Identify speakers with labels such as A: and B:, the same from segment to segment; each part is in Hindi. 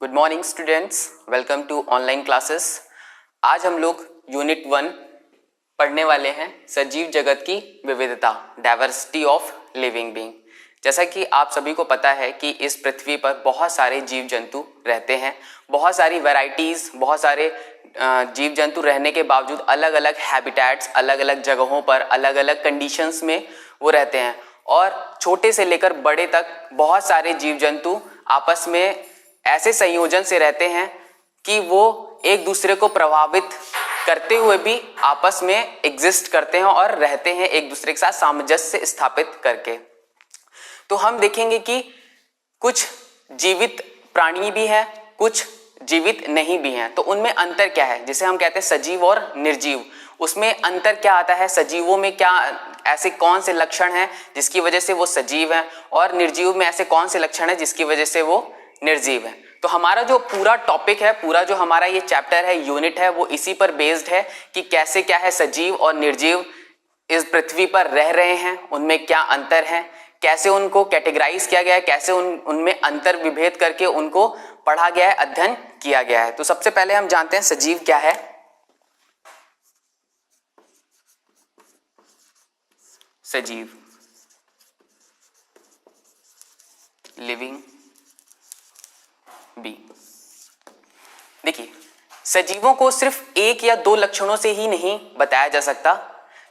A: Good morning students, welcome to online classes. आज हम लोग यूनिट 1 पढ़ने वाले हैं सजीव जगत की विविधता, डाइवर्सिटी ऑफ लिविंग बीइंग। जैसा कि आप सभी को पता है कि इस पृथ्वी पर बहुत सारे जीव जंतु रहते हैं, बहुत सारी वैरायटीज, बहुत सारे जीव जंतु रहने के बावजूद अलग अलग हैबिटेट्स, अलग अलग जगहों पर, अलग अलग कंडीशंस में वो रहते हैं और छोटे से लेकर बड़े तक बहुत सारे जीव जंतु आपस में ऐसे संयोजन से रहते हैं कि वो एक दूसरे को प्रभावित करते हुए भी आपस में एग्जिस्ट करते हैं और रहते हैं एक दूसरे के साथ सामंजस्य स्थापित करके। तो हम देखेंगे कि कुछ जीवित प्राणी भी हैं, कुछ जीवित नहीं भी हैं। तो उनमें अंतर क्या है, जिसे हम कहते हैं सजीव और निर्जीव, उसमें अंतर क्या आता है? सजीवों में क्या ऐसे कौन से लक्षण हैं जिसकी वजह से वो सजीव हैं और निर्जीव में ऐसे कौन से लक्षण हैं जिसकी वजह से वो निर्जीव है। तो हमारा जो पूरा टॉपिक है, पूरा जो हमारा ये चैप्टर है, यूनिट है, वो इसी पर बेस्ड है कि कैसे क्या है सजीव और निर्जीव इस पृथ्वी पर रह रहे हैं, उनमें क्या अंतर है, कैसे उनको कैटेगराइज किया गया है, कैसे उनमें अंतर विभेद करके उनको पढ़ा गया है, अध्ययन किया गया है। तो सबसे पहले हम जानते हैं सजीव क्या है। सजीव, लिविंग बी। देखिए, सजीवों को सिर्फ एक या दो लक्षणों से ही नहीं बताया जा सकता।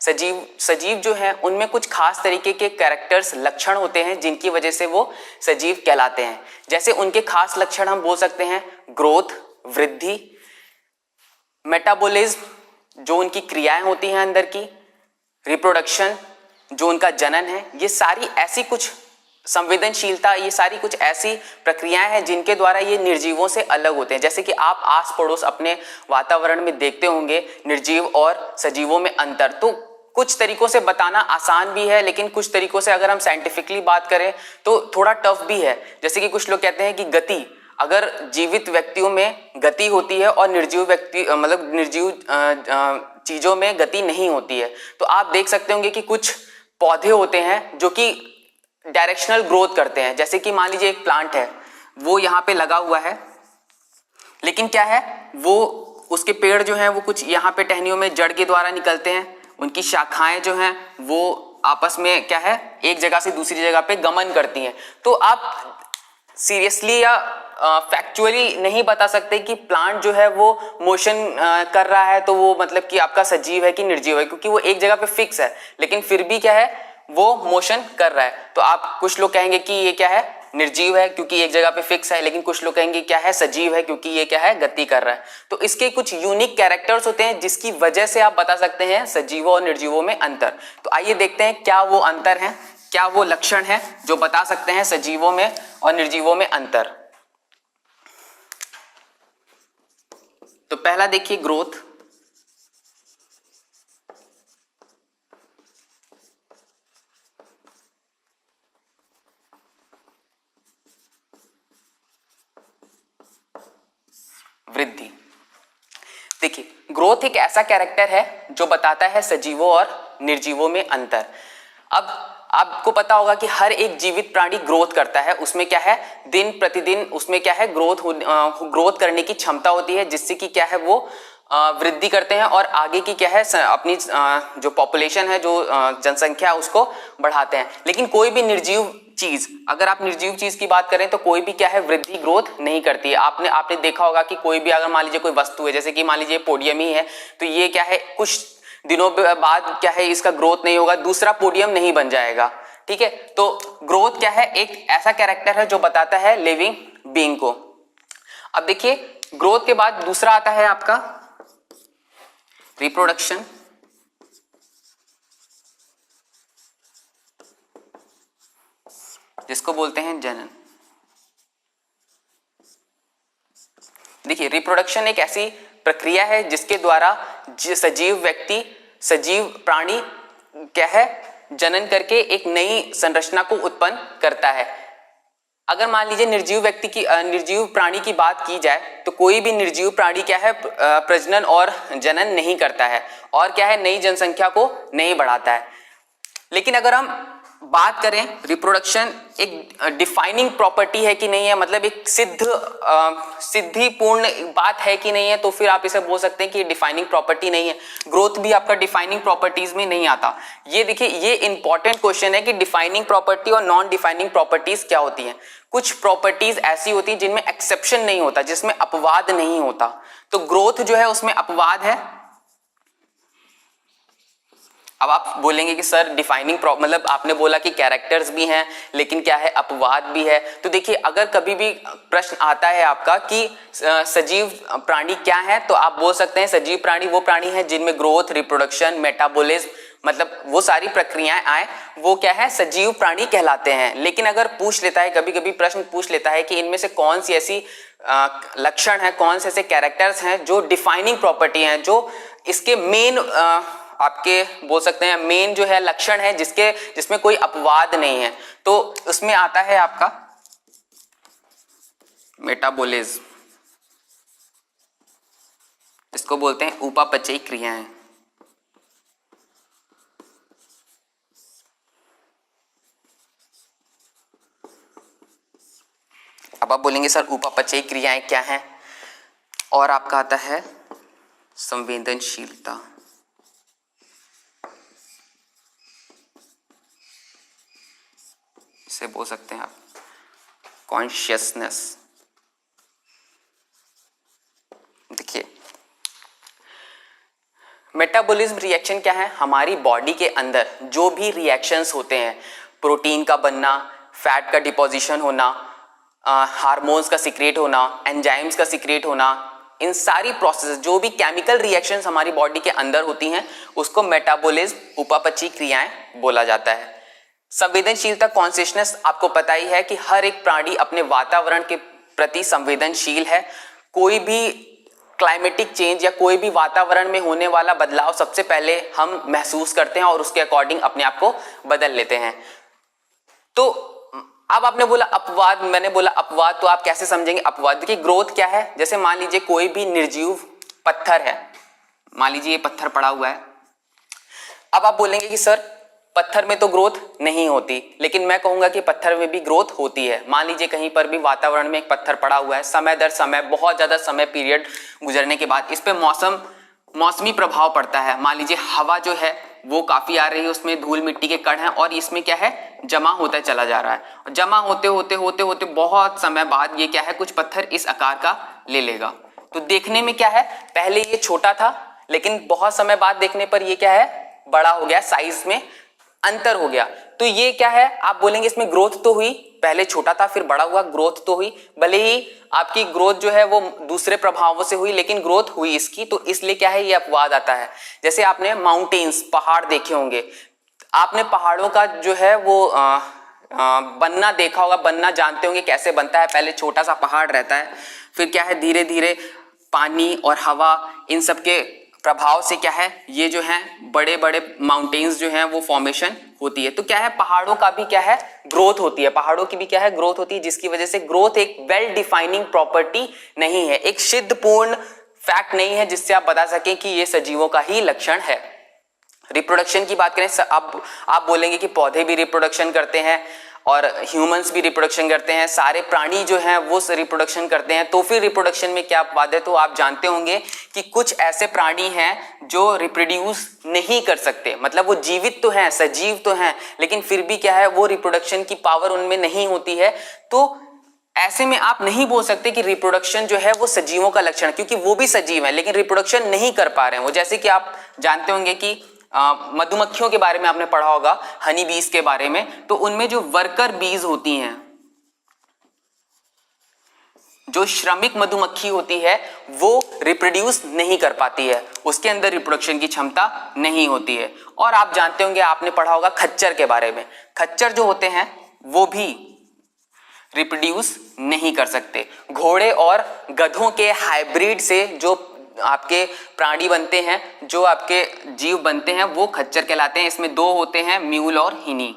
A: सजीव जो है उनमें कुछ खास तरीके के कैरेक्टर्स, लक्षण होते हैं जिनकी वजह से वो सजीव कहलाते हैं। जैसे उनके खास लक्षण हम बोल सकते हैं ग्रोथ, वृद्धि, मेटाबॉलिज्म जो उनकी क्रियाएं होती हैं अंदर की, रिप्रोडक्शन जो उनका जनन है, ये सारी ऐसी कुछ संवेदनशीलता, ये सारी कुछ ऐसी प्रक्रियाएं हैं जिनके द्वारा ये निर्जीवों से अलग होते हैं। जैसे कि आप आस पड़ोस अपने वातावरण में देखते होंगे निर्जीव और सजीवों में अंतर। तो कुछ तरीकों से बताना आसान भी है, लेकिन कुछ तरीकों से अगर हम साइंटिफिकली बात करें तो थोड़ा टफ भी है। जैसे कि कुछ लोग कहते हैं कि गति, अगर जीवित व्यक्तियों में गति होती है और निर्जीव व्यक्ति मतलब निर्जीव चीजों में गति नहीं होती है। तो आप देख सकते होंगे कि कुछ पौधे होते हैं जो कि डायरेक्शनल ग्रोथ करते हैं। जैसे कि मान लीजिए एक प्लांट है, वो यहाँ पे लगा हुआ है, लेकिन क्या है, वो उसके पेड़ जो हैं वो कुछ यहाँ पे टहनियों में जड़ के द्वारा निकलते हैं। उनकी शाखाएं जो हैं वो आपस में क्या है, एक जगह से दूसरी जगह पे गमन करती हैं। तो आप सीरियसली या फैक्चुअली नहीं बता सकते कि प्लांट जो है वो मोशन कर रहा है तो वो मतलब कि आपका सजीव है कि निर्जीव है, क्योंकि वो एक जगह पे फिक्स है, लेकिन फिर भी क्या है, वो मोशन कर रहा है। तो आप कुछ लोग कहेंगे कि ये क्या है, निर्जीव है क्योंकि एक जगह पे फिक्स है, लेकिन कुछ लोग कहेंगे क्या है, सजीव है क्योंकि ये क्या है, गति कर रहा है। तो इसके कुछ यूनिक कैरेक्टर्स होते हैं जिसकी वजह से आप बता सकते हैं सजीवों और निर्जीवों में अंतर। तो आइए देखते हैं क्या वो अंतर है, क्या वो लक्षण है जो बता सकते हैं सजीवों में और निर्जीवों में अंतर। तो पहला देखिए ग्रोथ। वृद्धि। देखिए, ग्रोथ एक ऐसा कैरेक्टर है जो बताता है सजीवों और निर्जीवों में अंतर। अब आपको पता होगा कि हर एक जीवित प्राणी ग्रोथ करता है, उसमें क्या है, दिन प्रतिदिन उसमें क्या है, ग्रोथ करने की क्षमता होती है, जिससे कि क्या है वो वृद्धि करते हैं और आगे की क्या है अपनी जो पॉपुलेशन है, जो जनसंख्या है, उसको बढ़ाते हैं। लेकिन कोई भी निर्जीव चीज, अगर आप निर्जीव चीज की बात करें तो कोई भी क्या है, वृद्धि ग्रोथ नहीं करती है। आपने देखा होगा कि कोई भी अगर मान लीजिए कोई वस्तु है, जैसे कि मान लीजिए पोडियम ही है, तो ये क्या है, कुछ दिनों बाद क्या है, इसका ग्रोथ नहीं होगा, दूसरा पोडियम नहीं बन जाएगा। ठीक है, तो ग्रोथ क्या है, एक ऐसा कैरेक्टर है जो बताता है लिविंग बीइंग को। अब देखिए, ग्रोथ के बाद दूसरा आता है आपका रिप्रोडक्शन। जिसको बोलते हैं जनन। देखिए, रिप्रोडक्शन एक ऐसी प्रक्रिया है जिसके द्वारा सजीव व्यक्ति, सजीव प्राणी क्या है, जनन करके एक नई संरचना को उत्पन्न करता है। अगर मान लीजिए निर्जीव प्राणी की बात की जाए तो कोई भी निर्जीव प्राणी क्या है, प्रजनन और जनन नहीं करता है और क्या है, नई जनसंख्या को नहीं बढ़ाता है। लेकिन अगर हम बात करें रिप्रोडक्शन एक डिफाइनिंग प्रॉपर्टी है कि नहीं है, मतलब एक सिद्धिपूर्ण बात है कि नहीं है, तो फिर आप इसे बोल सकते हैं कि डिफाइनिंग प्रॉपर्टी नहीं है। ग्रोथ भी आपका डिफाइनिंग प्रॉपर्टीज में नहीं आता। ये देखिए, ये इंपॉर्टेंट क्वेश्चन है कि डिफाइनिंग प्रॉपर्टी और नॉन डिफाइनिंग प्रॉपर्टीज क्या होती हैं। कुछ प्रॉपर्टीज ऐसी होती है जिनमें एक्सेप्शन नहीं होता, जिसमें अपवाद नहीं होता। तो ग्रोथ जो है उसमें अपवाद है। अब आप बोलेंगे कि सर डिफाइनिंग मतलब आपने बोला कि कैरेक्टर्स भी हैं लेकिन क्या है, अपवाद भी है। तो देखिए, अगर कभी भी प्रश्न आता है आपका कि सजीव प्राणी क्या है, तो आप बोल सकते हैं सजीव प्राणी वो प्राणी है जिनमें ग्रोथ, रिप्रोडक्शन, मेटाबॉलिज्म, मतलब वो सारी प्रक्रियाएं आए, वो क्या है, सजीव प्राणी कहलाते हैं। लेकिन अगर पूछ लेता है, कभी कभी प्रश्न पूछ लेता है कि इनमें से कौन सी ऐसी लक्षण है, कौन से ऐसे कैरेक्टर्स हैं जो डिफाइनिंग प्रॉपर्टी हैं, जो इसके मेन आपके बोल सकते हैं मेन जो है लक्षण है जिसमें कोई अपवाद नहीं है, तो उसमें आता है आपका मेटाबॉलिज्म। इसको बोलते हैं उपापचयी क्रियाएं। अब आप बोलेंगे सर उपापचयी क्रियाएं क्या हैं, और आपका आता है संवेदनशीलता। इसे बोल सकते हैं आप कॉन्शियसनेस। देखिए, मेटाबॉलिज्म रिएक्शन क्या है, हमारी बॉडी के अंदर जो भी रिएक्शंस होते हैं, प्रोटीन का बनना, फैट का डिपोजिशन होना, हार्मोन्स का सीक्रेट होना, एंजाइम्स का सीक्रेट होना, इन सारी प्रोसेस जो भी केमिकल रिएक्शंस हमारी बॉडी के अंदर होती हैं, उसको मेटाबॉलिज्म उपापचयी क्रियाएं बोला जाता है। संवेदनशीलता, कॉन्शियसनेस, आपको पता ही है कि हर एक प्राणी अपने वातावरण के प्रति संवेदनशील है। कोई भी क्लाइमेटिक चेंज या कोई भी वातावरण में होने वाला बदलाव सबसे पहले हम महसूस करते हैं और उसके अकॉर्डिंग अपने आप को बदल लेते हैं। तो अब आपने बोला अपवाद, मैंने बोला अपवाद, तो आप कैसे समझेंगे अपवाद? देखिए, ग्रोथ क्या है, जैसे मान लीजिए कोई भी निर्जीव पत्थर है, मान लीजिए ये पत्थर पड़ा हुआ है। अब आप बोलेंगे कि सर पत्थर में तो ग्रोथ नहीं होती, लेकिन मैं कहूंगा कि पत्थर में भी ग्रोथ होती है। मान लीजिए कहीं पर भी वातावरण में एक पत्थर पड़ा हुआ है, समय दर समय बहुत ज्यादा समय पीरियड गुजरने के बाद इस पे मौसमी प्रभाव पड़ता है। मान लीजिए हवा जो है वो काफी आ रही है, उसमें धूल मिट्टी के कण हैं और इसमें क्या है, जमा होता चला जा रहा है। जमा होते होते बहुत समय बाद ये क्या है, कुछ पत्थर इस आकार का ले लेगा। तो देखने में क्या है, पहले ये छोटा था लेकिन बहुत समय बाद देखने पर ये क्या है, बड़ा हो गया, साइज में अंतर हो गया। तो ये क्या है, आप बोलेंगे इसमें ग्रोथ तो हुई, पहले छोटा था फिर बड़ा हुआ, ग्रोथ तो हुई। भले ही आपकी ग्रोथ जो है वो दूसरे प्रभावों से हुई, लेकिन ग्रोथ हुई इसकी, तो इसलिए क्या है, ये अपवाद आता है। जैसे आपने माउंटेन्स, पहाड़ देखे होंगे, आपने पहाड़ों का जो है वो बनना देखा होगा, बनना जानते होंगे कैसे बनता है। पहले छोटा सा पहाड़ रहता है, फिर क्या है, धीरे धीरे पानी और हवा इन सब के प्रभाव से क्या है, ये जो है बड़े बड़े माउंटेन्स जो हैं वो फॉर्मेशन होती है। तो क्या है, पहाड़ों का भी क्या है, ग्रोथ होती है, पहाड़ों की भी क्या है, ग्रोथ होती है, जिसकी वजह से ग्रोथ एक वेल डिफाइनिंग प्रॉपर्टी नहीं है, एक सिद्धपूर्ण फैक्ट नहीं है जिससे आप बता सकें कि ये सजीवों का ही लक्षण है। रिप्रोडक्शन की बात करें, अब आप बोलेंगे कि पौधे भी रिप्रोडक्शन करते हैं और ह्यूमंस भी रिप्रोडक्शन करते हैं, सारे प्राणी जो हैं वो रिप्रोडक्शन करते हैं, तो फिर रिप्रोडक्शन में क्या अपवाद है? तो आप जानते होंगे कि कुछ ऐसे प्राणी हैं जो रिप्रोड्यूस नहीं कर सकते, मतलब वो जीवित तो हैं, सजीव तो हैं, लेकिन फिर भी क्या है, वो रिप्रोडक्शन की पावर उनमें नहीं होती है। तो ऐसे में आप नहीं बोल सकते कि रिप्रोडक्शन जो है वो सजीवों का लक्षण, क्योंकि वो भी सजीव है लेकिन रिप्रोडक्शन नहीं कर पा रहे हैं वो। जैसे कि आप जानते होंगे कि मधुमक्खियों के बारे में आपने पढ़ा होगा, हनी बीज के बारे में, तो उनमें जो वर्कर बीज होती हैं, जो श्रमिक मधुमक्खी होती है, वो रिप्रोड्यूस नहीं कर पाती है, उसके अंदर रिप्रोडक्शन की क्षमता नहीं होती है। और आप जानते होंगे, आपने पढ़ा होगा खच्चर के बारे में, खच्चर जो होते हैं वो भी रिप्रोड्यूस नहीं कर सकते। घोड़े और गधों के हाइब्रिड से जो आपके प्राणी बनते हैं, जो आपके जीव बनते हैं, वो खच्चर कहलाते हैं। इसमें दो होते हैं, म्यूल और हिनी।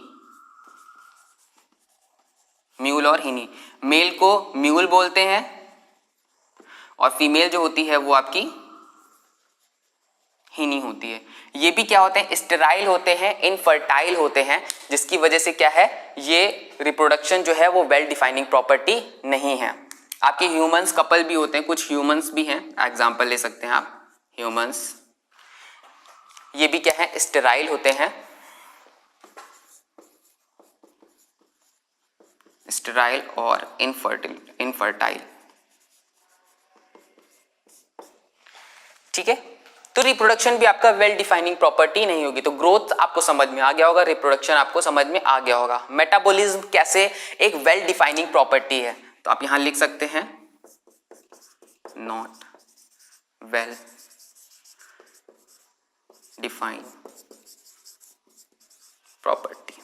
A: म्यूल और हिनी, मेल को म्यूल बोलते हैं और फीमेल जो होती है वो आपकी ही नहीं होती है। ये भी क्या होते हैं, स्टेराइल होते हैं, इनफर्टाइल होते हैं, जिसकी वजह से क्या है, ये रिप्रोडक्शन जो है वो वेल डिफाइनिंग प्रॉपर्टी नहीं है। आपके ह्यूमंस कपल भी होते हैं, कुछ ह्यूमंस भी हैं, एग्जाम्पल ले सकते हैं आप ह्यूमंस, ये भी क्या है, स्टेराइल होते हैं, स्टेराइल और इनफर्टाइल। ठीक है, तो रिप्रोडक्शन भी आपका वेल डिफाइनिंग प्रॉपर्टी नहीं होगी। तो ग्रोथ आपको समझ में आ गया होगा, रिप्रोडक्शन आपको समझ में आ गया होगा। मेटाबॉलिज्म कैसे एक वेल डिफाइनिंग प्रॉपर्टी है, तो आप यहां लिख सकते हैं नॉट वेल डिफाइंड प्रॉपर्टी।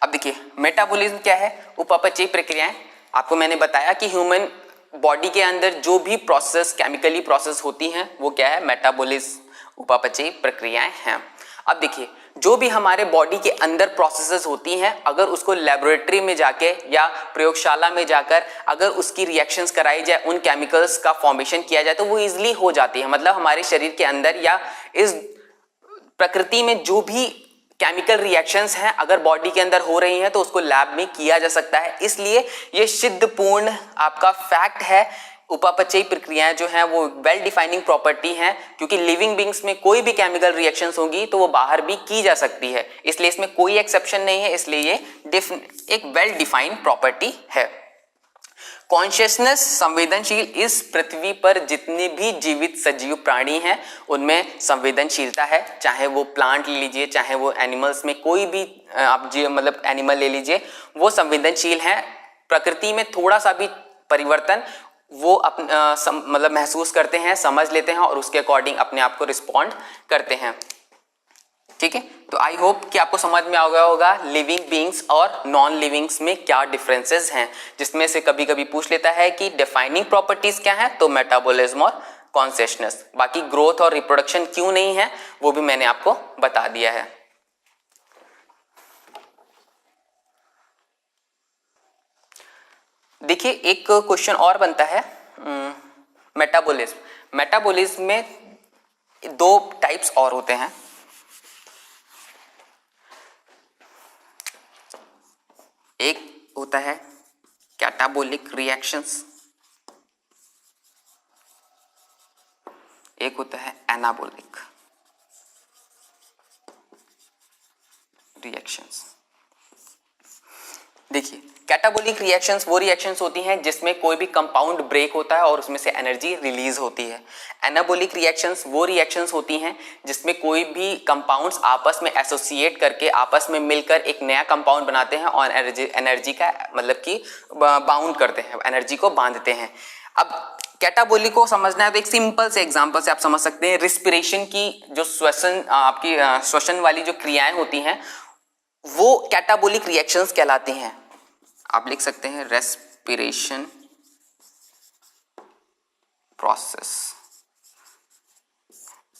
A: अब देखिए मेटाबॉलिज्म क्या है, उपापचयी प्रक्रियाएं। आपको मैंने बताया कि ह्यूमन बॉडी के अंदर जो भी प्रोसेस केमिकली प्रोसेस होती हैं वो क्या है, मेटाबॉलिज्म उपापचयी प्रक्रियाएं हैं। अब देखिए जो भी हमारे बॉडी के अंदर प्रोसेसेस होती हैं, अगर उसको लेबोरेटरी में जाके या प्रयोगशाला में जाकर अगर उसकी रिएक्शंस कराई जाए, उन केमिकल्स का फॉर्मेशन किया जाए, तो वो इजिली हो जाती है। मतलब हमारे शरीर के अंदर या इस प्रकृति में जो भी केमिकल रिएक्शंस हैं अगर बॉडी के अंदर हो रही हैं तो उसको लैब में किया जा सकता है। इसलिए ये सिद्धपूर्ण आपका फैक्ट है, उपापचयी प्रक्रियाएं जो हैं वो वेल डिफाइनिंग प्रॉपर्टी हैं, क्योंकि लिविंग बींग्स में कोई भी केमिकल रिएक्शंस होगी तो वो बाहर भी की जा सकती है, इसलिए इसमें कोई एक्सेप्शन नहीं है, इसलिए ये एक वेल डिफाइंड प्रॉपर्टी है। कॉन्शियसनेस संवेदनशील, इस पृथ्वी पर जितने भी जीवित सजीव प्राणी हैं उनमें संवेदनशीलता है, चाहे वो प्लांट ले लीजिए, चाहे वो एनिमल्स में कोई भी आप मतलब एनिमल ले लीजिए, वो संवेदनशील हैं। प्रकृति में थोड़ा सा भी परिवर्तन वो मतलब महसूस करते हैं, समझ लेते हैं और उसके अकॉर्डिंग अपने आप को रिस्पॉन्ड करते हैं। ठीक है, तो आई होप कि आपको समझ में आ गया होगा लिविंग बीइंग्स और नॉन लिविंग्स में क्या डिफरेंसेस हैं, जिसमें से कभी कभी पूछ लेता है कि डिफाइनिंग प्रॉपर्टीज क्या हैं, तो मेटाबॉलिज्म और कॉन्शियसनेस। बाकी ग्रोथ और रिप्रोडक्शन क्यों नहीं है वो भी मैंने आपको बता दिया है। देखिए एक क्वेश्चन और बनता है, मेटाबॉलिज्म में दो टाइप्स और होते हैं। एक होता है कैटाबोलिक रिएक्शंस, एक होता है एनाबोलिक रिएक्शंस। देखिए कैटाबोलिक रिएक्शंस वो रिएक्शंस होती हैं जिसमें कोई भी कंपाउंड ब्रेक होता है और उसमें से एनर्जी रिलीज होती है। एनाबोलिक रिएक्शंस वो रिएक्शंस होती हैं जिसमें कोई भी कंपाउंड्स आपस में एसोसिएट करके आपस में मिलकर एक नया कंपाउंड बनाते हैं और एनर्जी का मतलब कि बाउंड करते हैं, एनर्जी को बांधते हैं। अब कैटाबोलिक को समझना है तो एक सिंपल से एग्जांपल से आप समझ सकते हैं। रिस्पिरेशन की जो श्वसन वाली जो क्रियाएं होती हैं वो कैटाबोलिक रिएक्शंस कहलाती हैं। आप लिख सकते हैं रेस्पिरेशन प्रोसेस।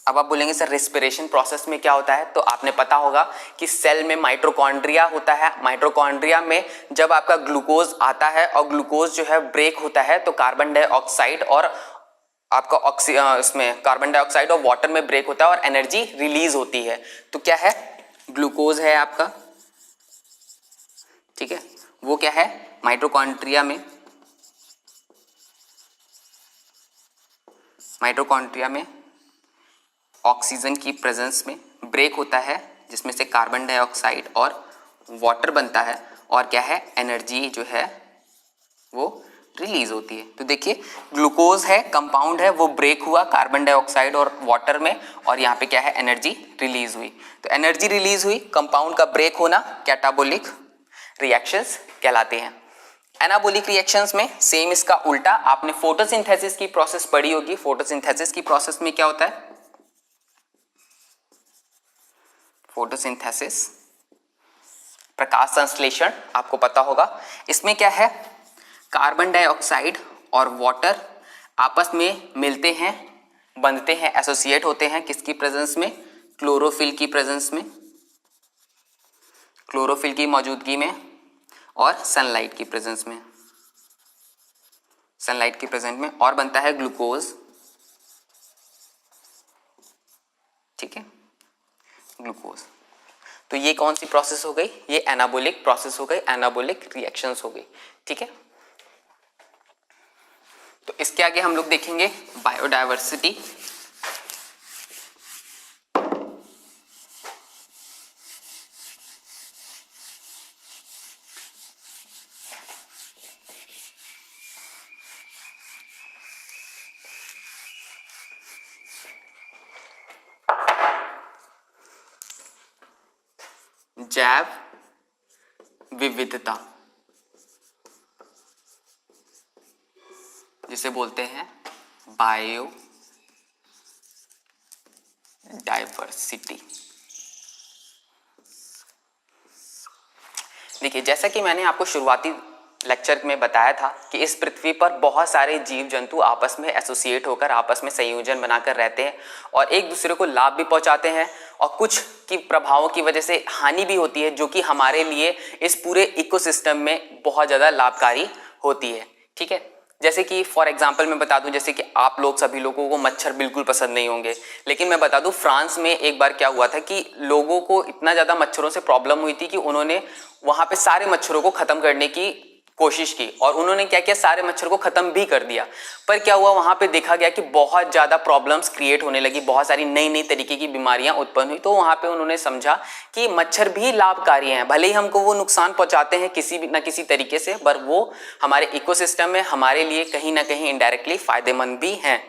A: अब आप बोलेंगे सर रेस्पिरेशन प्रोसेस में क्या होता है, तो आपने पता होगा कि सेल में माइटोकॉन्ड्रिया होता है। माइटोकॉन्ड्रिया में जब आपका ग्लूकोज आता है और ग्लूकोज जो है ब्रेक होता है तो कार्बन डाइऑक्साइड और आपका इसमें कार्बन डाइऑक्साइड और वाटर में ब्रेक होता है और एनर्जी रिलीज होती है। तो क्या है, ग्लूकोज है आपका, ठीक है, वो क्या है माइटोकॉन्ड्रिया में ऑक्सीजन की प्रेजेंस में ब्रेक होता है जिसमें से कार्बन डाइऑक्साइड और वाटर बनता है और क्या है एनर्जी जो है वो रिलीज होती है। तो देखिए ग्लूकोज है, कंपाउंड है, वो ब्रेक हुआ कार्बन डाइऑक्साइड और वाटर में और यहाँ पे क्या है एनर्जी रिलीज हुई। तो एनर्जी रिलीज हुई, कंपाउंड का ब्रेक होना कैटाबोलिक रिएक्शंस कहलाते हैं। एनाबोलिक रिएक्शंस में सेम इसका उल्टा, आपने फोटोसिंथेसिस की प्रोसेस पढ़ी होगी। फोटोसिंथेसिस की प्रोसेस में क्या होता है, फोटोसिंथेसिस प्रकाश संश्लेषण आपको पता होगा। इसमें क्या है, कार्बन डाइऑक्साइड और वाटर आपस में मिलते हैं, बंधते हैं, एसोसिएट होते हैं किसकी प्रेजेंस में, क्लोरोफिल की प्रेजेंस में, क्लोरोफिल की मौजूदगी में और सनलाइट की प्रेजेंस में, सनलाइट की प्रेजेंस में, और बनता है ग्लूकोज ये कौन सी प्रोसेस हो गई, ये एनाबोलिक प्रोसेस हो गई, एनाबोलिक रिएक्शंस हो गई। ठीक है, तो इसके आगे हम लोग देखेंगे बायोडायवर्सिटी। जैव विविधता जिसे बोलते हैं बायो डाइवर्सिटी। देखिए, जैसा कि मैंने आपको शुरुआती लेक्चर में बताया था कि इस पृथ्वी पर बहुत सारे जीव जंतु आपस में एसोसिएट होकर आपस में संयोजन बनाकर रहते हैं और एक दूसरे को लाभ भी पहुंचाते हैं और कुछ की प्रभावों की वजह से हानि भी होती है, जो कि हमारे लिए इस पूरे इकोसिस्टम में बहुत ज़्यादा लाभकारी होती है। ठीक है, जैसे कि फॉर एग्जांपल मैं बता दूं, जैसे कि आप लोग सभी लोगों को मच्छर बिल्कुल पसंद नहीं होंगे, लेकिन मैं बता दूं फ्रांस में एक बार क्या हुआ था कि लोगों को इतना ज़्यादा मच्छरों से प्रॉब्लम हुई थी कि उन्होंने वहाँ पे सारे मच्छरों को ख़त्म करने की कोशिश की और उन्होंने क्या किया, सारे मच्छर को खत्म भी कर दिया। पर क्या हुआ, वहां पे देखा गया कि बहुत ज्यादा प्रॉब्लम्स क्रिएट होने लगी, बहुत सारी नई नई तरीके की बीमारियां उत्पन्न हुई। तो वहां पे उन्होंने समझा कि मच्छर भी लाभकारी हैं, भले ही हमको वो नुकसान पहुंचाते हैं किसी भी ना किसी तरीके से, पर वो हमारे इकोसिस्टम में हमारे लिए कहीं ना कहीं इनडायरेक्टली फायदेमंद भी हैं।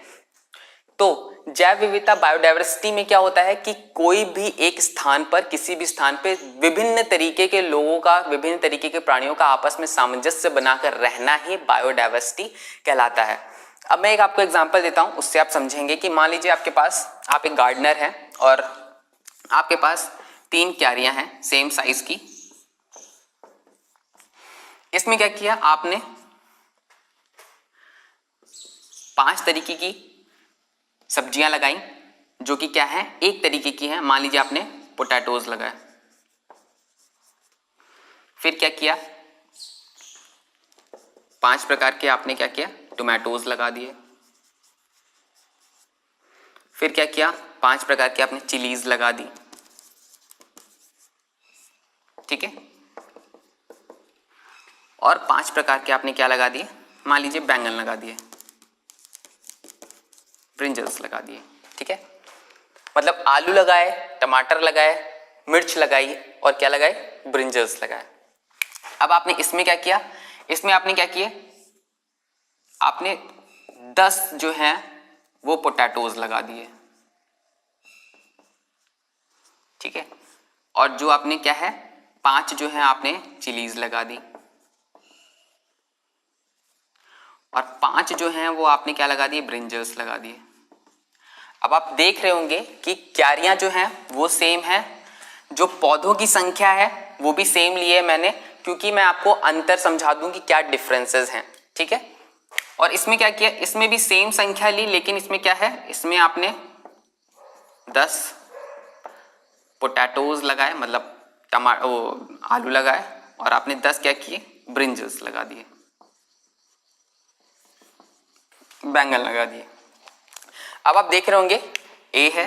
A: तो जैव विविधता बायोडायवर्सिटी में क्या होता है कि कोई भी एक स्थान पर, किसी भी स्थान पे विभिन्न तरीके के लोगों का, विभिन्न तरीके के प्राणियों का आपस में सामंजस्य बनाकर रहना ही बायोडायवर्सिटी कहलाता है। अब मैं एक आपको एग्जांपल देता हूं, उससे आप समझेंगे कि मान लीजिए आपके पास, आप एक गार्डनर हैं और आपके पास 3 क्यारियां हैं सेम साइज की। इसमें क्या किया आपने, 5 तरीके की सब्जियां लगाई जो कि क्या है, एक तरीके की है। मान लीजिए आपने पोटैटोज लगाए। फिर क्या किया, 5 प्रकार के आपने क्या किया, टोमेटोज लगा दिए। फिर क्या किया, 5 प्रकार के आपने चिलीज लगा दी। ठीक है, और 5 प्रकार के आपने क्या लगा दिए, मान लीजिए बैंगन लगा दिए, ब्रिंजल्स लगा दिए। ठीक है, मतलब आलू लगाए, टमाटर लगाए, मिर्च लगाई और क्या लगाए, ब्रिंजल्स लगाए। अब आपने इसमें क्या किया, इसमें आपने क्या किए, आपने 10 जो हैं वो पोटैटोज लगा दिए। ठीक है, और जो आपने क्या है, 5 जो है आपने चिलीज लगा दी और 5 जो हैं वो आपने क्या लगा दिए, ब्रिंजल्स लगा दिए। अब आप देख रहे होंगे कि क्यारियां जो हैं वो सेम है, जो पौधों की संख्या है वो भी सेम ली है मैंने, क्योंकि मैं आपको अंतर समझा दूं कि क्या डिफरेंसेस हैं। ठीक है, और इसमें क्या किया, इसमें भी सेम संख्या ली, लेकिन इसमें क्या है, इसमें आपने 10 पोटैटोज लगाए, मतलब आलू लगाए, और आपने 10 क्या किए, ब्रिंजल्स लगा दिए, बैंगन लगा दिए। अब आप देख रहे होंगे ए है,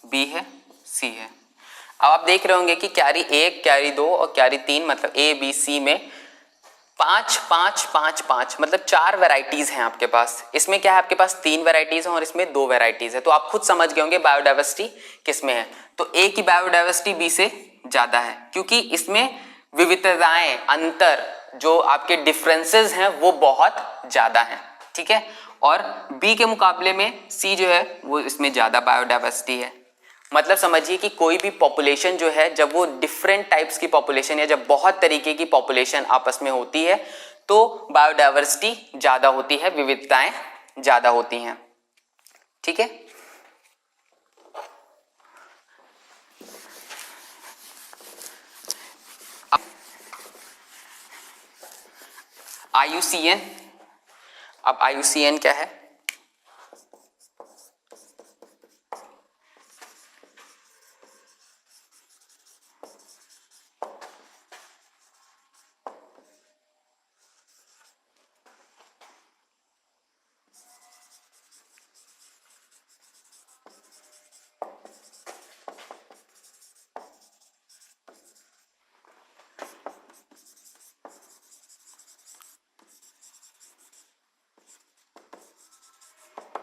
A: बी है, सी है। अब आप देख रहे होंगे कि क्यारी 1, क्यारी 2 और क्यारी 3, मतलब ए बी सी में 5 5 5 5 मतलब 4 वैरायटीज हैं आपके पास। इसमें क्या है, आपके पास 3 वैरायटीज हैं और इसमें 2 वैरायटीज है। तो आप खुद समझ गए होंगे बायोडाइवर्सिटी किस में है। तो ए की बायोडाइवर्सिटी बी से ज्यादा है, क्योंकि इसमें विविधताएं, अंतर, जो आपके डिफरेंसेस हैं वो बहुत ज्यादा हैं। ठीक है, और बी के मुकाबले में सी जो है वो इसमें ज्यादा बायोडाइवर्सिटी है। मतलब समझिए कि कोई भी पॉपुलेशन जो है, जब वो डिफरेंट टाइप्स की पॉपुलेशन या जब बहुत तरीके की पॉपुलेशन आपस में होती है तो बायोडाइवर्सिटी ज्यादा होती है, विविधताएं ज्यादा होती हैं। ठीक है, IUCN। अब IUCN क्या है,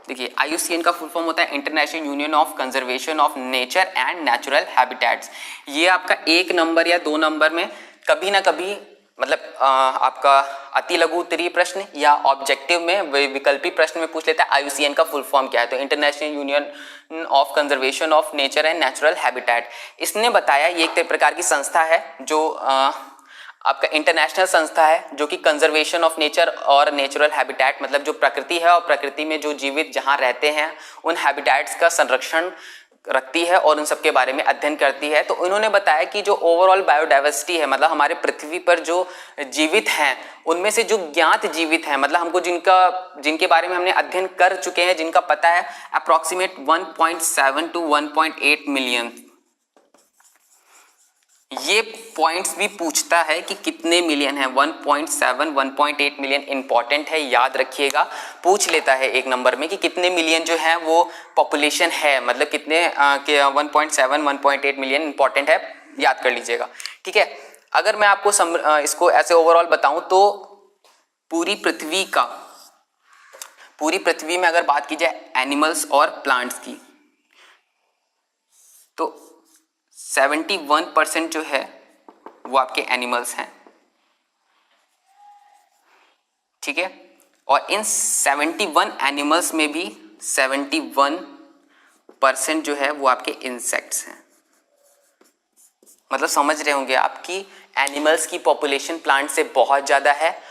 A: देखिए IUCN का फुल फॉर्म होता है international union of conservation of nature and natural habitats. ये आपका 1 नंबर या 2 नंबर में कभी ना कभी मतलब आपका अति लघु उत्तरीय प्रश्न या ऑब्जेक्टिव में विकल्पी प्रश्न में पूछ लेता है IUCN का फुल फॉर्म क्या है। तो international union of conservation of nature and natural habitat, इसने बताया ये एक प्रकार की संस्था है जो आपका इंटरनेशनल संस्था है जो कि कंजर्वेशन ऑफ नेचर और नेचुरल हैबिटेट मतलब जो प्रकृति है और प्रकृति में जो जीवित जहाँ रहते हैं उन हैबिटेट्स का संरक्षण रखती है और उन सब के बारे में अध्ययन करती है। तो उन्होंने बताया कि जो ओवरऑल बायोडाइवर्सिटी है मतलब हमारे पृथ्वी पर जो जीवित हैं उनमें से जो ज्ञात जीवित हैं मतलब हमको जिनके बारे में हमने अध्ययन कर चुके हैं जिनका पता है अप्रॉक्सीमेट 1.7 to 1.8 मिलियन। ये पॉइंट्स भी पूछता है कि कितने मिलियन है, 1.7 1.8 मिलियन इंपॉर्टेंट है, याद रखिएगा। पूछ लेता है 1 नंबर में कि कितने मिलियन जो है वो पॉपुलेशन है मतलब कितने 1.7 1.8 मिलियन इंपॉर्टेंट है, याद कर लीजिएगा। ठीक है, अगर मैं आपको इसको ऐसे ओवरऑल बताऊं तो पूरी पृथ्वी में अगर बात की जाए एनिमल्स और प्लांट्स की तो 71% जो है वो आपके एनिमल्स हैं। ठीक है, और इन 71 एनिमल्स में भी 71% जो है वो आपके इंसेक्ट्स हैं। मतलब समझ रहे होंगे आपकी एनिमल्स की पॉपुलेशन प्लांट से बहुत ज़्यादा है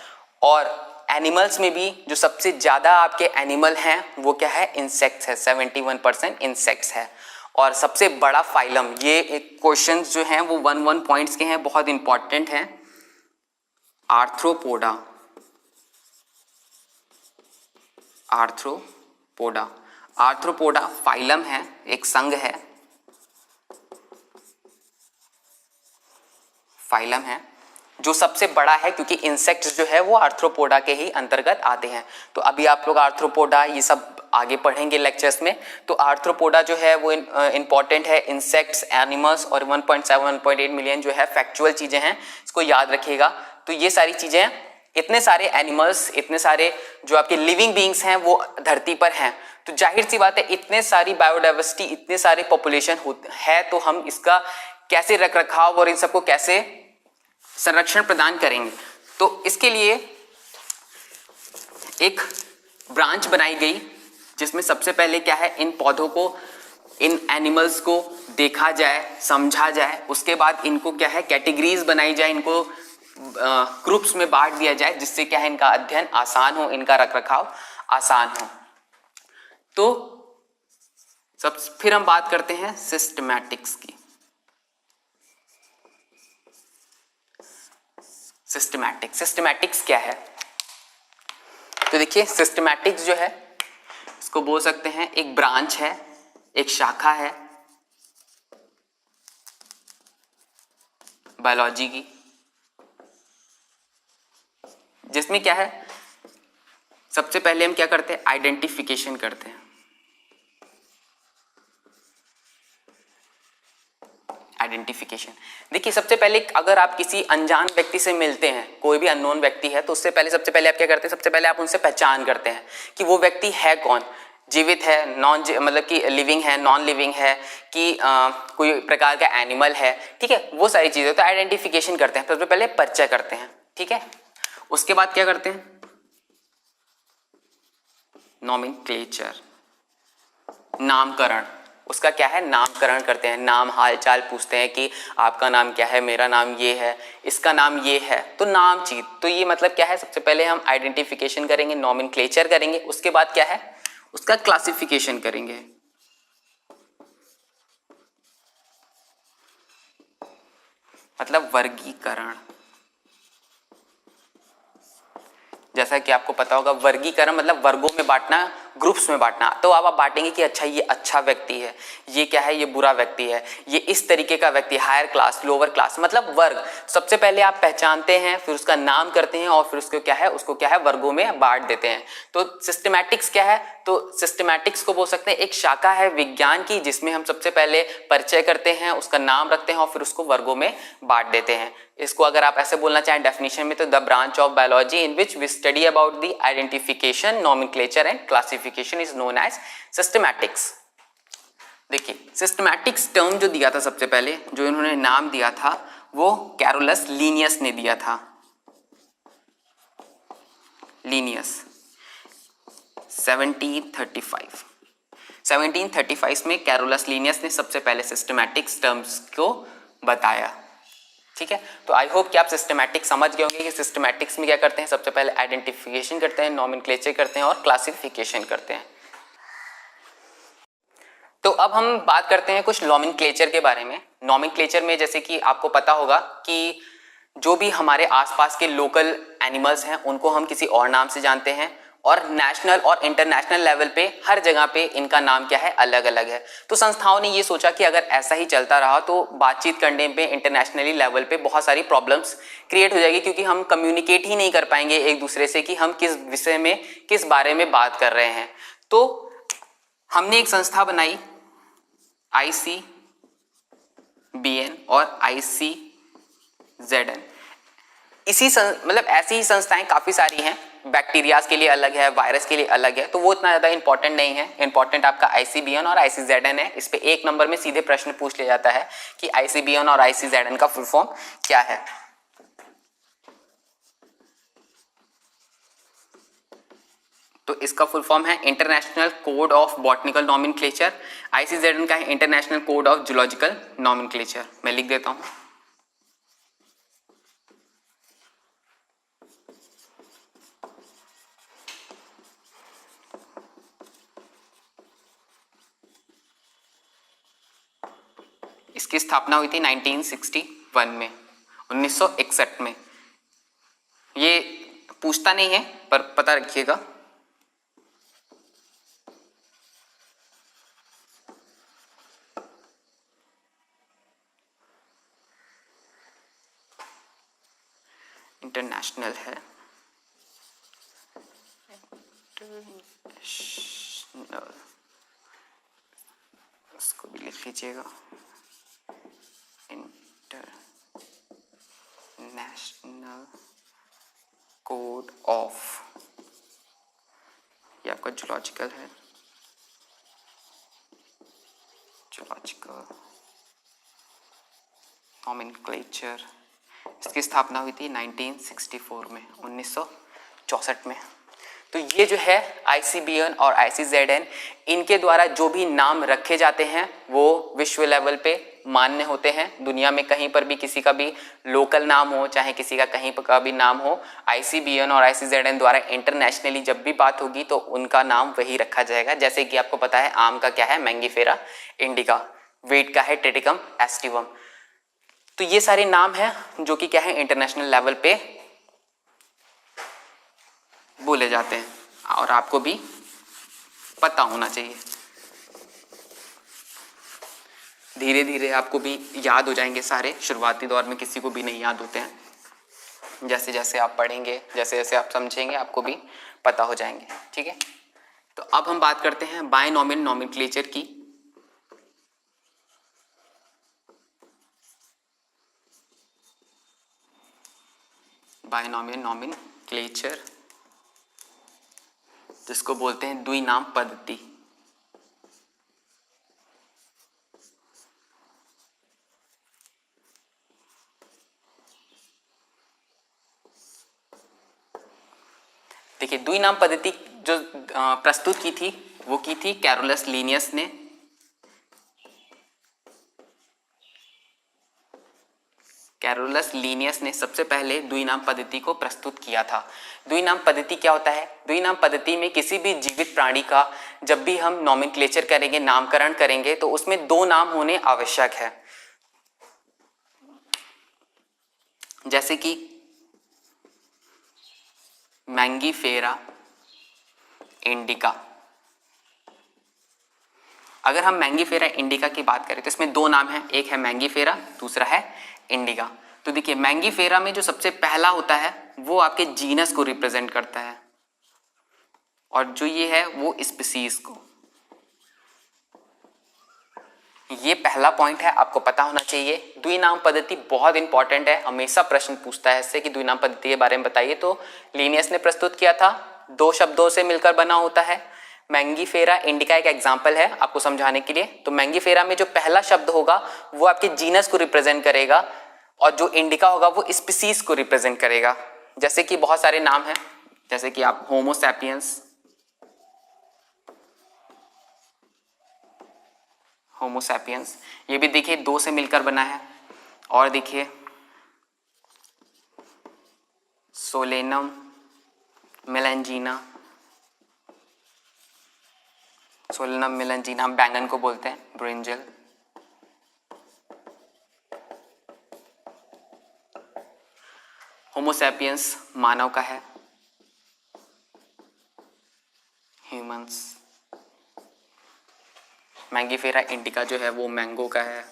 A: और एनिमल्स में भी जो सबसे ज़्यादा आपके एनिमल हैं वो क्या है, इंसेक्ट्स है। 71% इंसेक्ट्स है। और सबसे बड़ा फाइलम, ये क्वेश्चंस जो हैं वो 1 पॉइंट्स के हैं, बहुत इंपॉर्टेंट हैं। आर्थ्रोपोडा फाइलम है, एक संघ है, फाइलम है जो सबसे बड़ा है क्योंकि इंसेक्ट्स जो है वो आर्थ्रोपोडा के ही अंतर्गत आते हैं। तो अभी आप लोग आर्थ्रोपोडा ये सब आगे पढ़ेंगे लेक्चर्स में। तो आर्थ्रोपोडा जो है वो इंपॉर्टेंट है, इंसेक्ट्स, एनिमल्स और 1.7 1.8 मिलियन जो है फैक्चुअल चीजें हैं, इसको याद रखिएगा। तो ये सारी चीजें, इतने सारे एनिमल्स, इतने सारे जो आपके लिविंग बींग्स हैं वो धरती पर हैं, तो जाहिर सी बात है इतने सारी बायोडाइवर्सिटी, इतने सारे पॉपुलेशन है, तो हम इसका कैसे रख रखाव और इन सबको कैसे संरक्षण प्रदान करेंगे। तो इसके लिए एक ब्रांच बनाई गई जिसमें सबसे पहले क्या है, इन पौधों को, इन एनिमल्स को देखा जाए, समझा जाए, उसके बाद इनको क्या है कैटेगरीज बनाई जाए, इनको ग्रुप्स में बांट दिया जाए जिससे क्या है इनका अध्ययन आसान हो, इनका रखरखाव आसान हो। तो फिर हम बात करते हैं सिस्टमैटिक्स की। सिस्टमैटिक्स क्या है? तो देखिए सिस्टमैटिक्स जो है इसको बोल सकते हैं एक ब्रांच है, एक शाखा है बायोलॉजी की, जिसमें क्या है सबसे पहले हम क्या करते हैं, आइडेंटिफिकेशन करते हैं। आइडेंटिफिकेशन देखिए, सबसे पहले अगर आप किसी अनजान व्यक्ति से मिलते हैं, कोई भी अननोन व्यक्ति है, तो उससे पहले सबसे पहले आप क्या करते हैं, सबसे पहले आप उनसे पहचान करते हैं कि वो व्यक्ति है कौन, जीवित है, नॉन मतलब कि लिविंग है, नॉन लिविंग है, कि कोई प्रकार का एनिमल है। ठीक है, वो सारी चीजें तो आइडेंटिफिकेशन करते हैं, सबसे पहले परिचय करते हैं। ठीक है, उसके बाद क्या करते हैं, नॉमेनक्लेचर, नामकरण, उसका क्या है नामकरण करते हैं, नाम हाल चाल पूछते हैं कि आपका नाम क्या है, मेरा नाम ये है, इसका नाम ये है, तो नाम चीज, तो ये मतलब क्या है, सबसे पहले हम आइडेंटिफिकेशन करेंगे, नॉमेनक्लेचर करेंगे, उसके बाद क्या है उसका क्लासिफिकेशन करेंगे। मतलब वर्गीकरण, जैसा कि आपको पता होगा वर्गीकरण मतलब वर्गों में बांटना, ग्रुप्स में बांटना। तो अब आप बांटेंगे कि अच्छा ये अच्छा व्यक्ति है, ये क्या है, ये बुरा व्यक्ति है, ये इस तरीके का व्यक्ति, हायर क्लास, लोअर क्लास, मतलब वर्ग। सबसे पहले आप पहचानते हैं, फिर उसका नाम करते हैं और फिर उसको क्या है वर्गों में बांट देते हैं। तो सिस्टमैटिक्स क्या है, तो सिस्टमैटिक्स को बोल सकते हैं एक शाखा है विज्ञान की, जिसमें हम सबसे पहले परिचय करते हैं, उसका नाम रखते हैं और फिर उसको वर्गों में बांट देते हैं। इसको अगर आप ऐसे बोलना चाहें डेफिनेशन में तो the branch of biology in which we study about the identification, nomenclature and classification is known as systematics. देखिए सिस्टमैटिक्स टर्म जो दिया था सबसे पहले, जो इन्होंने नाम दिया था वो कैरोलस लीनियस ने दिया था। लीनियस 1735 में कैरोलस लीनियस ने सबसे पहले सिस्टमैटिक्स टर्म्स को बताया। ठीक है, तो आई होप कि आप सिस्टमैटिक्स समझ गए होंगे कि सिस्टमैटिक्स में क्या करते हैं, सबसे पहले आइडेंटिफिकेशन करते हैं, नॉमेनक्लेचर करते हैं और क्लासिफिकेशन करते हैं। तो अब हम बात करते हैं कुछ नॉमेनक्लेचर के बारे में। नॉमेनक्लेचर में जैसे कि आपको पता होगा कि जो भी हमारे आसपास के लोकल एनिमल्स हैं उनको हम किसी और नाम से जानते हैं, और नेशनल और इंटरनेशनल लेवल पे हर जगह पे इनका नाम क्या है, अलग अलग है। तो संस्थाओं ने ये सोचा कि अगर ऐसा ही चलता रहा तो बातचीत करने पे इंटरनेशनली लेवल पे बहुत सारी प्रॉब्लम्स क्रिएट हो जाएगी, क्योंकि हम कम्युनिकेट ही नहीं कर पाएंगे एक दूसरे से कि हम किस विषय में, किस बारे में बात कर रहे हैं। तो हमने एक संस्था बनाई ICBN और ICZN। मतलब ऐसी ही संस्थाएं काफी सारी हैं, बैक्टीरियाज के लिए अलग है, वायरस के लिए अलग है, तो वो इतना ज्यादा इंपॉर्टेंट नहीं है। इंपॉर्टेंट आपका ICBN और ICZN है। इस पे एक नंबर में सीधे प्रश्न पूछ लिया जाता है कि ICBN और ICZN का फुल फॉर्म क्या है। तो इसका फुल फॉर्म है international code of botanical nomenclature. ICZN का है international code of zoological nomenclature. मैं लिख देता हूं। इसकी स्थापना हुई थी 1961 में, 1961 में। ये पूछता नहीं है पर पता रखिएगा। इंटरनेशनल है, इंटरनेशनल, उसको भी लिख लीजिएगा, इंटरनेशनल कोड ऑफ, ये आपका जूलॉजिकल है, जूलॉजिकल नॉमेनक्लेचर। इसकी स्थापना हुई थी 1964 में, 1964 में। तो ये जो है ICBN और ICZN, इनके द्वारा जो भी नाम रखे जाते हैं वो विश्व लेवल पे मान्य होते हैं। दुनिया में कहीं पर भी किसी का भी लोकल नाम हो, चाहे किसी का कहीं पर का भी नाम हो, ICBN और ICZN द्वारा इंटरनेशनली जब भी बात होगी तो उनका नाम वही रखा जाएगा। जैसे कि आपको पता है आम का क्या है, मैंगीफेरा इंडिका, वीट का है ट्रिटिकम एस्टिवम। तो ये सारे नाम हैं जो कि क्या है, इंटरनेशनल लेवल पे बोले जाते हैं, और आपको भी पता होना चाहिए। धीरे धीरे आपको भी याद हो जाएंगे सारे। शुरुआती दौर में किसी को भी नहीं याद होते हैं, जैसे जैसे आप पढ़ेंगे, जैसे जैसे आप समझेंगे, आपको भी पता हो जाएंगे। ठीक है, तो अब हम बात करते हैं बायनॉमियल नॉमेनक्लेचर की। बायनॉमियल नॉमेनक्लेचर जिसको बोलते हैं द्विनाम पद्धति। देखिए द्विनाम पद्धति जो प्रस्तुत की थी वो की थी कैरोलस लीनियस ने। कैरोलस लीनियस ने सबसे पहले द्विनाम पद्धति को प्रस्तुत किया था। द्विनाम पद्धति क्या होता है? द्विनाम पद्धति में किसी भी जीवित प्राणी का जब भी हम नॉमेनक्लेचर करेंगे, नामकरण करेंगे, तो उसमें दो नाम होने आवश्यक है। जैसे कि मैंगीफेरा इंडिका। अगर हम मैंगीफेरा इंडिका की बात करें तो इसमें दो नाम हैं, एक है मैंगीफेरा, दूसरा है इंडिका। तो देखिए मैंगीफेरा में जो सबसे पहला होता है वो आपके जीनस को रिप्रेजेंट करता है, और जो ये है वो स्पीसीज को। ये पहला पॉइंट है, आपको पता होना चाहिए। द्विनाम पद्धति बहुत इंपॉर्टेंट है, हमेशा प्रश्न पूछता है इससे कि द्विनाम पद्धति के बारे में बताइए। तो लिनियस ने प्रस्तुत किया था, 2 शब्दों से मिलकर बना होता है। मैंगीफेरा इंडिका एक एग्जाम्पल है आपको समझाने के लिए। तो मैंगीफेरा में जो पहला शब्द होगा वो आपके जीनस को रिप्रेजेंट करेगा और जो इंडिका होगा वो स्पीसीज को रिप्रेजेंट करेगा। जैसे कि बहुत सारे नाम हैं, जैसे कि आप होमो सैपियंस, ये भी देखिए 2 से मिलकर बना है। और देखिए सोलेनम मेलंजीना बैंगन को बोलते हैं, ब्रिंजल। होमो सैपियंस मानव का है, ह्यूमंस। मैंगीफेरा इंडिका जो है वो मैंगो का है,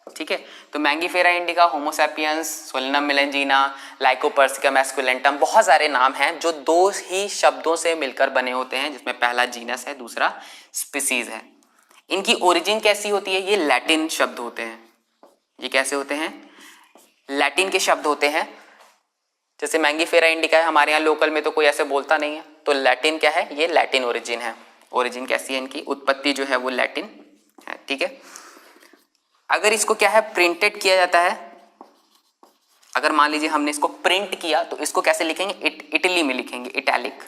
A: ठीक है। तो Mangifera indica, Homo sapiens, Solanum मेलंजीना, lycopersicum esculentum, बहुत सारे नाम हैं जो 2 ही शब्दों से मिलकर बने होते हैं, जिसमें पहला जीनस है, दूसरा स्पीसीज है। इनकी ओरिजिन कैसी होती है? ये लैटिन शब्द होते हैं। ये कैसे होते हैं? लैटिन के शब्द होते हैं। जैसे मैंगीफेरा इंडिका है, हमारे यहाँ लोकल में तो कोई ऐसे बोलता नहीं है, तो लैटिन क्या है? ये लैटिन ओरिजिन है। ओरिजिन कैसी है इनकी? उत्पत्ति जो है वो लैटिन है, ठीक है। अगर इसको क्या है प्रिंटेड किया जाता है, अगर मान लीजिए हमने इसको प्रिंट किया तो इसको कैसे लिखेंगे? इटली में लिखेंगे, इटैलिक,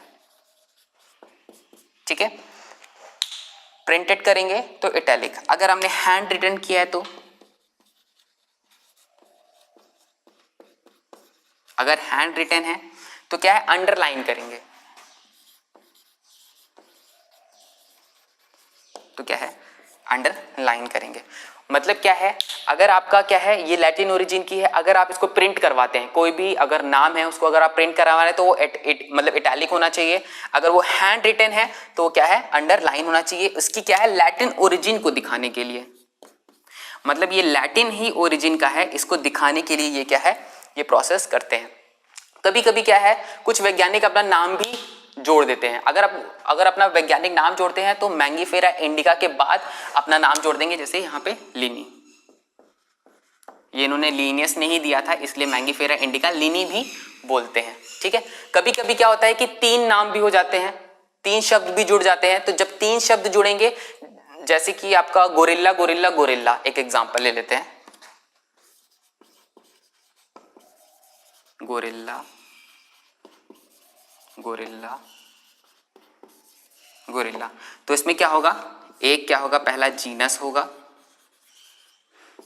A: ठीक है। प्रिंटेड करेंगे तो इटैलिक। अगर हमने हैंड रिटन किया है तो, अगर हैंड रिटन है तो क्या है? अंडरलाइन करेंगे। तो क्या है? अंडरलाइन करेंगे। मतलब क्या है? अगर आपका क्या है, ये लैटिन ओरिजिन की है, अगर आप इसको प्रिंट करवाते हैं, कोई भी अगर नाम है उसको अगर आप प्रिंट करवा रहे हैं तो वो मतलब इटैलिक होना चाहिए। अगर वो हैंड रिटन है तो क्या है? अंडरलाइन होना चाहिए। उसकी क्या है? लैटिन ओरिजिन को दिखाने के लिए, मतलब ये लैटिन ही ओरिजिन का है, इसको दिखाने के लिए ये क्या है? ये प्रोसेस करते हैं। कभी कभी क्या है, कुछ वैज्ञानिक अपना नाम भी जोड़ देते हैं। अगर अपना वैज्ञानिक नाम जोड़ते हैं तो मैंगीफेरा इंडिका के बाद अपना नाम जोड़ देंगे, जैसे यहाँ पे लिनी। ये इन्होंने लीनियस नहीं दिया था, इसलिए मैंगीफेरा इंडिका लिनी भी बोलते हैं, ठीक है। कभी कभी क्या होता है कि 3 नाम भी हो जाते हैं, 3 शब्द भी जुड़ जाते हैं। तो जब 3 शब्द जुड़ेंगे, जैसे कि आपका गोरिल्ला गोरिल्ला गोरिल्ला, एक एग्जांपल ले लेते हैं, गोरिल्ला गोरिल्ला गोरिल्ला। तो इसमें क्या होगा? एक क्या होगा? पहला जीनस होगा,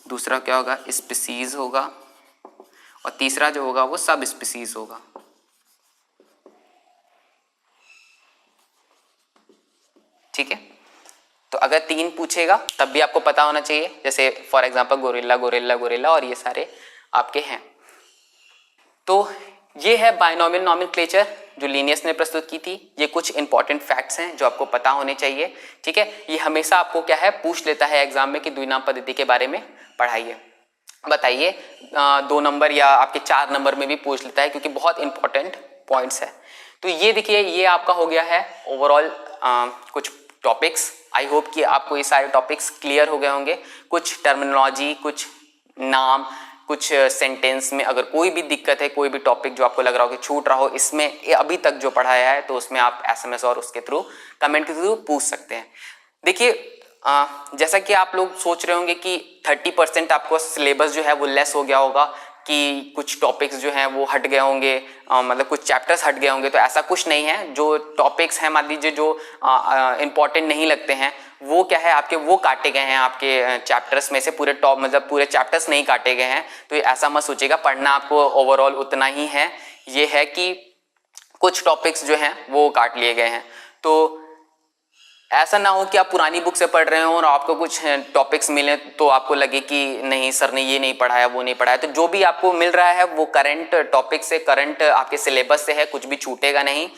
A: दूसरा क्या होगा? स्पीसीज होगा, और तीसरा जो होगा वो सब स्पीसीज होगा, ठीक है। तो अगर 3 पूछेगा तब भी आपको पता होना चाहिए, जैसे for example gorilla gorilla gorilla, और ये सारे आपके हैं। तो ये है बाइनोमियल नोमेनक्लेचर जो लिनियस ने प्रस्तुत की थी। ये कुछ इंपॉर्टेंट फैक्ट्स हैं जो आपको पता होने चाहिए, ठीक है। ये हमेशा आपको क्या है पूछ लेता है एग्जाम में कि द्विनाम पद्धति के बारे में पढ़ाइए, बताइए। 2 नंबर या आपके 4 नंबर में भी पूछ लेता है, क्योंकि बहुत इंपॉर्टेंट पॉइंट्स है। तो ये देखिए, ये आपका हो गया है ओवरऑल कुछ टॉपिक्स। आई होप कि आपको ये सारे टॉपिक्स क्लियर हो गए होंगे। कुछ टर्मिनोलॉजी, कुछ नाम, कुछ सेंटेंस में अगर कोई भी दिक्कत है, कोई भी टॉपिक जो आपको लग रहा हो कि छूट रहा हो इसमें अभी तक जो पढ़ाया है, तो उसमें आप SMS और उसके थ्रू, कमेंट के थ्रू पूछ सकते हैं। देखिए जैसा कि आप लोग सोच रहे होंगे कि 30% आपको सिलेबस जो है वो लेस हो गया होगा, कि कुछ टॉपिक्स जो हैं वो हट गए होंगे, मतलब कुछ चैप्टर्स हट गए होंगे। तो ऐसा कुछ नहीं है। जो टॉपिक्स हैं, मान लीजिए जो इम्पॉर्टेंट नहीं लगते हैं, वो क्या है आपके वो काटे गए हैं आपके चैप्टर्स में से, पूरे टॉप मतलब पूरे चैप्टर्स नहीं काटे गए हैं। तो ऐसा मत सोचिएगा, पढ़ना आपको ओवरऑल उतना ही है। ये है कि कुछ टॉपिक्स जो हैं वो काट लिए गए हैं। तो ऐसा ना हो कि आप पुरानी बुक से पढ़ रहे हो और आपको कुछ टॉपिक्स मिले तो आपको लगे कि नहीं सर ने ये नहीं पढ़ाया, वो नहीं पढ़ाया। तो जो भी आपको मिल रहा है वो करंट टॉपिक से, करंट आपके सिलेबस से है, कुछ भी छूटेगा नहीं।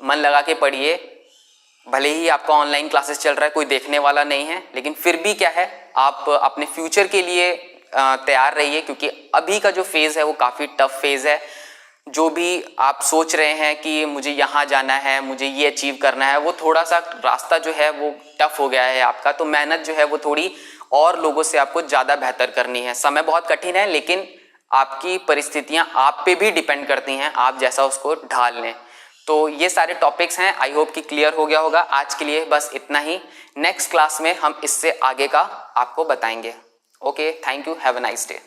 A: मन लगा के पढ़िए। भले ही आपका ऑनलाइन क्लासेस चल रहा है, कोई देखने वाला नहीं है, लेकिन फिर भी क्या है, आप अपने फ्यूचर के लिए तैयार रहिए, क्योंकि अभी का जो फेज़ है वो काफ़ी टफ फेज़ है। जो भी आप सोच रहे हैं कि मुझे यहाँ जाना है, मुझे ये अचीव करना है, वो थोड़ा सा रास्ता जो है वो टफ हो गया है आपका, तो मेहनत जो है वो थोड़ी और लोगों से आपको ज़्यादा बेहतर करनी है। समय बहुत कठिन है, लेकिन आपकी परिस्थितियाँ आप पे भी डिपेंड करती हैं, आप जैसा उसको ढाल लें। तो ये सारे टॉपिक्स हैं, आई होप कि क्लियर हो गया होगा। आज के लिए बस इतना ही, नेक्स्ट क्लास में हम इससे आगे का आपको बताएंगे। Okay, thank you, have a nice day.